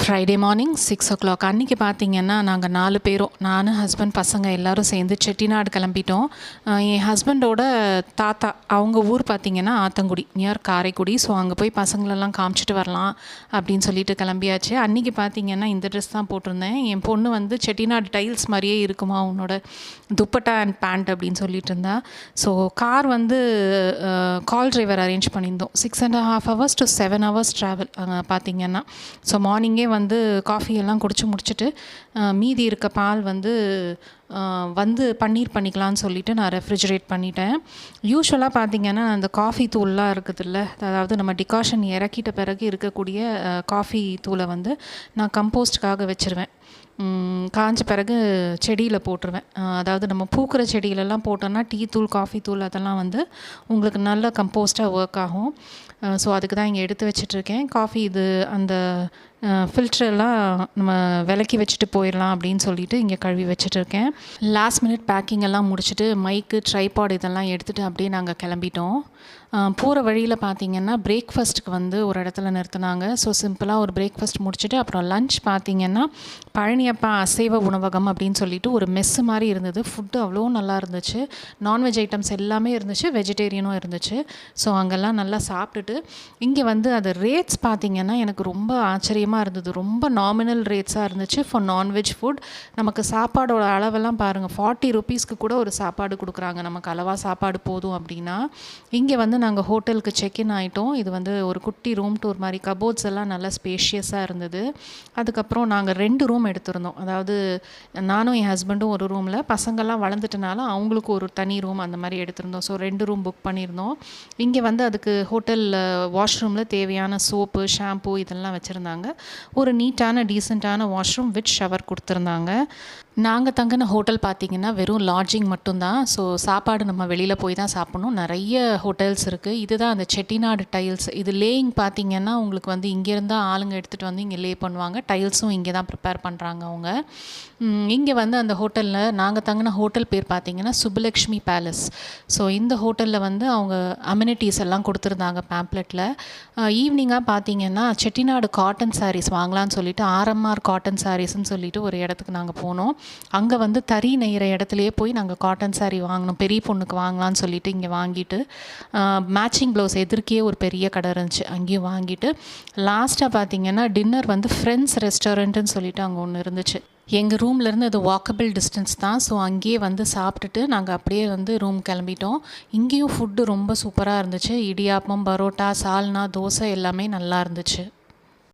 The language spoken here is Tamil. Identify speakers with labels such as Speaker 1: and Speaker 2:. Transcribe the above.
Speaker 1: ஃப்ரைடே மார்னிங் 6 o'clock அன்றைக்கி பார்த்திங்கன்னா நாங்கள் 4 பேரும் நான் ஹஸ்பண்ட் பசங்க எல்லோரும் சேர்ந்து செட்டிநாடு கிளம்பிட்டோம். என் ஹஸ்பண்டோட தாத்தா அவங்க ஊர் பார்த்திங்கன்னா ஆத்தங்குடி நியர் காரைக்குடி. ஸோ அங்கே போய் பசங்களெல்லாம் காமிச்சிட்டு வரலாம் அப்படின்னு சொல்லிட்டு கிளம்பியாச்சு. அன்றைக்கி பார்த்திங்கன்னா இந்த ட்ரெஸ் தான் போட்டிருந்தேன். என் பொண்ணு வந்து செட்டிநாடு டைல்ஸ் மாதிரியே இருக்குமா உன்னோட துப்பட்டா அண்ட் பேண்ட் அப்படின்னு சொல்லிட்டு இருந்தா. ஸோ கார் வந்து கால் டிரைவர் அரேஞ்ச் பண்ணியிருந்தோம். 6.5 hours to 7 hours ட்ராவல் பார்த்திங்கன்னா. ஸோ மார்னிங்கே வந்து காஃபி எல்லாம் குடிச்சு முடிச்சுட்டு மீதி இருக்க பால் வந்து பன்னீர் பண்ணிக்கலான்னு சொல்லிவிட்டு நான் ரெஃப்ரிஜரேட் பண்ணிட்டேன். யூஸ்வலாக பார்த்திங்கன்னா அந்த காஃபி தூள்லாம் இருக்குதுல்ல, அதாவது நம்ம டிகாஷன் இறக்கிட்ட பிறகு இருக்கக்கூடிய காஃபி தூளை வந்து நான் கம்போஸ்ட்டுக்காக வச்சுருவேன். காஞ்ச பிறகு செடியில் போட்டுருவேன். அதாவது நம்ம பூக்கிற செடியிலலாம் போட்டோன்னா டீ தூள் காஃபி தூள் அதெல்லாம் வந்து உங்களுக்கு நல்ல கம்போஸ்ட்டாக ஒர்க் ஆகும். ஸோ அதுக்கு தான் இங்கே எடுத்து வச்சிட்ருக்கேன். காஃபி இது அந்த ஃபில்ட்ரெல்லாம் நம்ம விலக்கி வச்சுட்டு போயிடலாம் அப்படின்னு சொல்லிட்டு இங்கே கழுவி வச்சுட்ருக்கேன். லாஸ்ட் மினிட் பேக்கிங் எல்லாம் முடிச்சுட்டு மைக்கு ட்ரைபாட் இதெல்லாம் எடுத்துகிட்டு அப்படியே நாங்கள் கிளம்பிட்டோம். போகிற வழியில் பார்த்திங்கன்னா பிரேக்ஃபாஸ்ட்டுக்கு வந்து ஒரு இடத்துல நிறுத்தினாங்க. ஸோ சிம்பிளாக ஒரு பிரேக்ஃபாஸ்ட் முடிச்சுட்டு அப்புறம் லன்ச் பார்த்திங்கன்னா பழனியப்பா அசைவ உணவகம் அப்படின்னு சொல்லிட்டு ஒரு மெஸ்ஸு மாதிரி இருந்தது. ஃபுட்டு அவ்வளோ நல்லா இருந்துச்சு. நான்வெஜ் ஐட்டம்ஸ் எல்லாமே இருந்துச்சு, வெஜிடேரியனும் இருந்துச்சு. ஸோ அங்கெல்லாம் நல்லா சாப்பிட்டுட்டு இங்கே வந்து அது ரேட்ஸ் பார்த்திங்கன்னா எனக்கு ரொம்ப ஆச்சரியமாக இருந்தது. ரொம்ப நாமினல் ரேட்ஸாக இருந்துச்சு ஃபார் நான்வெஜ் ஃபுட். நமக்கு சாப்பாடோட அளவெல்லாம் பாருங்கள், 40 rupeesக்கு கூட ஒரு சாப்பாடு கொடுக்குறாங்க. நமக்கு அளவாக சாப்பாடு போதும் அப்படின்னா. இங்கே வந்து நாங்கள் ஹோட்டலுக்கு செக்இன் ஆகிட்டோம். இது வந்து ஒரு குட்டி ரூம் டூர் மாதிரி, கபோர்ட்ஸ் எல்லாம் நல்லா ஸ்பேஷியஸாக இருந்தது. அதுக்கப்புறம் நாங்கள் 2 ரூம் எடுத்திருந்தோம். அதாவது நானும் என் ஹஸ்பண்டும் ஒரு ரூமில், பசங்கள்லாம் வளர்ந்துட்டனால அவங்களுக்கு ஒரு தனி ரூம் அந்த மாதிரி எடுத்திருந்தோம். ஸோ 2 ரூம் புக் பண்ணியிருந்தோம். இங்கே வந்து அதுக்கு ஹோட்டலில் வாஷ்ரூமில் தேவையான சோப்பு ஷாம்பு இதெல்லாம் வச்சுருந்தாங்க. ஒரு நீட்டான டீசெண்டான வாஷ்ரூம் வித் ஷவர் கொடுத்துருந்தாங்க. நாங்கள் தங்கின ஹோட்டல் பார்த்திங்கன்னா வெறும் லாட்ஜிங் மட்டும்தான். ஸோ சாப்பாடு நம்ம வெளியில் போய் தான் சாப்பிட்ணும். நிறைய ஹோட்டல்ஸ் இருக்குது. இதுதான் அந்த செட்டிநாடு டைல்ஸ். இது லேயிங் பார்த்திங்கன்னா உங்களுக்கு வந்து இங்கேருந்து ஆளுங்க எடுத்துகிட்டு வந்து இங்கே லே பண்ணுவாங்க. டைல்ஸும் இங்கே தான் ப்ரிப்பேர் பண்ணுறாங்க அவங்க. இங்கே வந்து அந்த ஹோட்டலில் நாங்கள் தங்கின ஹோட்டல் பேர் பார்த்திங்கன்னா சுப்புலக்ஷ்மி பேலஸ். ஸோ இந்த ஹோட்டலில் வந்து அவங்க அம்யூனிட்டிஸ் எல்லாம் கொடுத்துருந்தாங்க பேம்ப்ளெட்டில். ஈவினிங்காக பார்த்திங்கன்னா செட்டிநாடு காட்டன் சாரீஸ் வாங்கலான்னு சொல்லிட்டு RMR காட்டன் சாரீஸ்ன்னு சொல்லிட்டு ஒரு இடத்துக்கு நாங்கள் போனோம். அங்கே வந்து தறி நெய்கிற இடத்துலையே போய் நாங்கள் காட்டன் சாரீ வாங்கினோம். பெரிய பொண்ணுக்கு வாங்கலான்னு சொல்லிட்டு இங்கே வாங்கிட்டு மேட்சிங் ப்ளவுஸ் எதிர்க்கே ஒரு பெரிய கடை இருந்துச்சு, அங்கேயும் வாங்கிட்டு லாஸ்ட்டாக பார்த்திங்கன்னா டின்னர் வந்து ஃப்ரெண்ட்ஸ் ரெஸ்டாரண்ட்டுன்னு சொல்லிட்டு அங்கே ஒன்று இருந்துச்சு. எங்கள் ரூம்லேருந்து அது வாக்கபிள் டிஸ்டன்ஸ் தான். ஸோ அங்கேயே வந்து சாப்பிட்டுட்டு நாங்கள் அப்படியே வந்து ரூம் கிளம்பிட்டோம். இங்கேயும் ஃபுட்டு ரொம்ப சூப்பராக இருந்துச்சு. இடியாப்பம், பரோட்டா, சால்னா, தோசை எல்லாமே நல்லா இருந்துச்சு.